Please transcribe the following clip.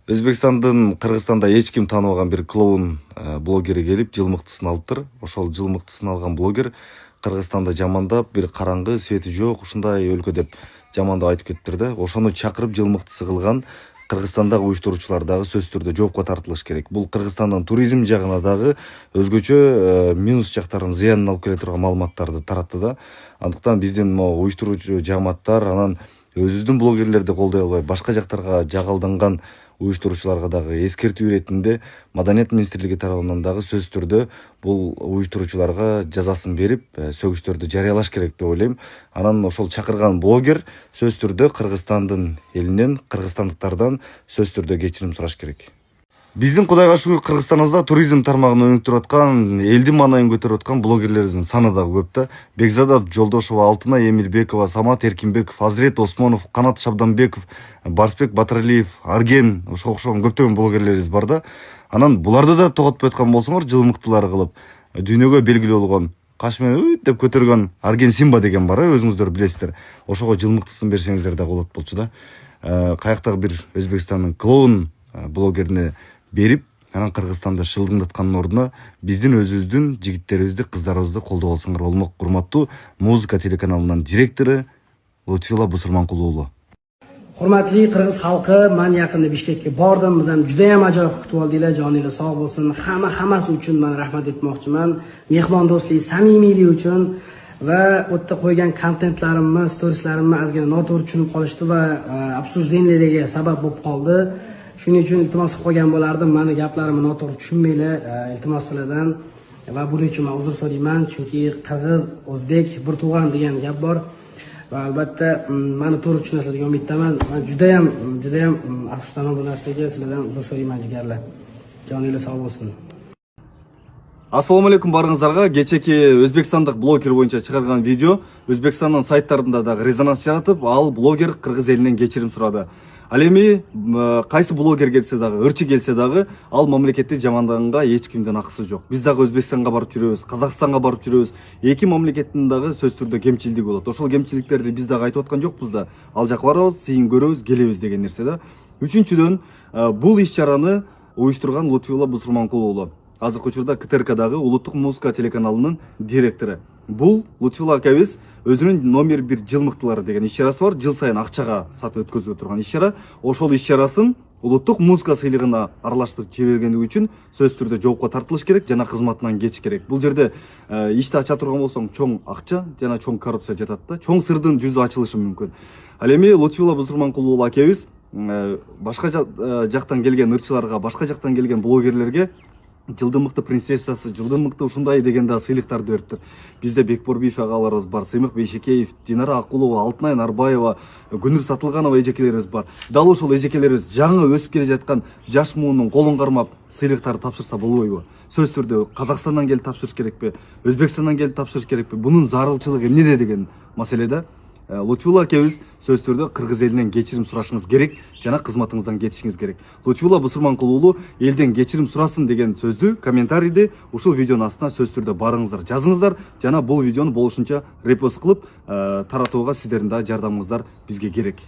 Өзбекстандын Кыргызстанда эч ким тааныбаган бир клоун блогери келип жылмыктысын алыптыр. Ошол жылмыктысын алган блогер Кыргызстанда жамандап, бир караңгы, свети жок, ушундай өлкө деп жамандап айтып кетиптир да. Ошону чакырып жылмыктысы кылган Кыргызстандагы уюштуруучулар дагы сөзсүз түрдө жоопко тартылыш керек. Бул Кыргызстандын туризм жагына дагы өзгөчө минус жактарын, зыянын алып келе турган маалыматтарды таратты да. Андыктан биздин могу уюштуруучу жамааттар анан өзүбүздүн блогерлерди колдой албай, башка жактарга жагалданган уюштуруучуларга дагы эскертүү иретинде Маданият министрлиги тарабынан дагы сөзсүз түрдө бул уюштуруучуларга жазасын берип, сөгүштөрдү жарыялаш керек деп ойлойм. Анан ошол чакырган блогер сөзсүз түрдө Кыргызстандын элинен, кыргызстандыктардан сөзсүз түрдө кечирим сураш керек. Биздин Кудайга шүгүр Кыргызстаныбызда туризм тармагын өнүктүрүп аткан, элдин маанайын көтөрүп аткан блогерлерибиздин саны дагы көп да. Бекзада Жолдошова, Алтынай Эмилбекова, Самат Эркинбеков, Азирет Осмонов, Канат Шабданбеков, Барсбек Батыралиев, Арген, ошого окшогон көптөгөн блогерлерибиз бар да. Анан буларды да тоготпой аткан болсоңор, жылмыктылар кылып, дүйнөгө белгилүү болгон каш менен деп көтөргөн Арген Симба деген бар, өзүңүздөр билесиздер. Ошого жылмыктысын берсеңиздер да болот болчу да. Каяктагы бир Өзбекстандын клоун блогерине берип, анан Кыргызстанды шылдыңдаткандын ордуна биздин өзүбүздүн жигиттерибизди, кыздарыбызды колдоо болсоңор болмок. Урматтуу Музыка телеканалынын директору Лутфила Бусурманкулу уулу. Hurmatli Qirg'iz xalqi, men yaqinda Bishkekka bordim. Bizani juda ham ajoyib kutib oldilar. Joningiz sog' bo'lsin. Hammasi uchun men rahmat aytmoqchiman. Mehmondo'stlik, samimiylik uchun va u yerda qo'ygan kontentlarimni, storieslarimni ozgina noto'g'ri tushunib qolishdi va обсужденияларga sabab bo'lib qoldi. Shuning uchun iltimos qilib qolgan bo'lardim. Meni gaplarimni noto'g'ri tushunmanglar, iltimos sizlardan. Va buning uchun men uzr so'rayman, chunki qirg'iz, o'zbek bir tug'an degan gap bor. Va albatta meni to'g'ri tushunasiz degan umiddaman. Men juda ham afsuslanaman bu narsaga. Sizlardan uzr so'rayman jigarlar. Joningiz sog' bo'lsin. Assalomu alaykum барыңыздарга. Кечеки өзбекстандык блогер боюнча чыгарган видео Өзбекстандын сайттарында дагы резонанс жаратып, ал блогер кыргыз элинен кечирим сурады. Ал эми кайсы блогер келсе дагы, ырчы келсе дагы, ал мамлекетти жамандаганга эч кимдин акысы жок. Биз дагы Өзбекстанга барып жүрөбүз, Казакстанга барып жүрөбүз. Эки мамлекеттин дагы сөзсүз түрдө кемчилдиги болот. Ошол кемчилдиктерди биз дагы айтып аткан жокпуз да. Ал жака барабыз, сыйын көрөбүз, келебиз деген нерсе да. Үчүнчүдөн, бул иш-чараны уюштурган Лутфила Бусурманкулу уулу. Азыркы учурда КТРКдагы Улуттук музыка телеканалынын директору. Бул Лутфила акабиз өзүнүн номер 1 жылмыктылары деген иш-чарасы бар. Жыл сайын акчага сатып өткөзүп турган иш-чара. Ошол иш-чарасын Улуттук музыка сыйлыгына аралаштырып жибергендиги үчүн сөзсүз түрдө жоопко тартылыш керек жана кызматынан кетиш керек. Бул жерде ишти ача турган болсоң, чоң акча жана чоң коррупция жатат да. Чоң сырдын жүзү ачылышы мүмкүн. Ал эми Лутфила Бусурманкулу акабиз башка жактан келген ырчыларга, башка жактан келген блогерлерге жылдын мыкты принцессасы, жылдын мыкты ушундай деген да сыйлыктарды бериптир. Бизде Бекборбиев агаларыбыз бар, Сыймык Бейшекеев, Динара Акулова, Алтынай Нарбаева, Гүнүр Сатылганова эжекелерибиз бар. Дал ошол эжекелерибиз жаңы өсүп келе жаткан жаш муунун колун кармап сыйлыктарды тапшырса болбойбу? Сөзсүз түрдө Казакстандан келип тапшырыш керекпи? Өзбекстандан келип тапшырыш керекпи? Бунун зарылчылыгы эмнеде деген маселеде Лутфила акебиз сөзсүз түрдө кыргыз элинен кечирим сурашыңыз керек жана кызматыңыздан кетишиңиз керек. Лутфила Бусурманкулу уулу элден кечирим сурасын деген сөздү комментарийди ушул видеонун астына сөзсүз түрдө барыңыздар, жазыңыздар жана бул видеону болушунча репост кылып таратууга сиздердин да жардамыңыздар бизге керек.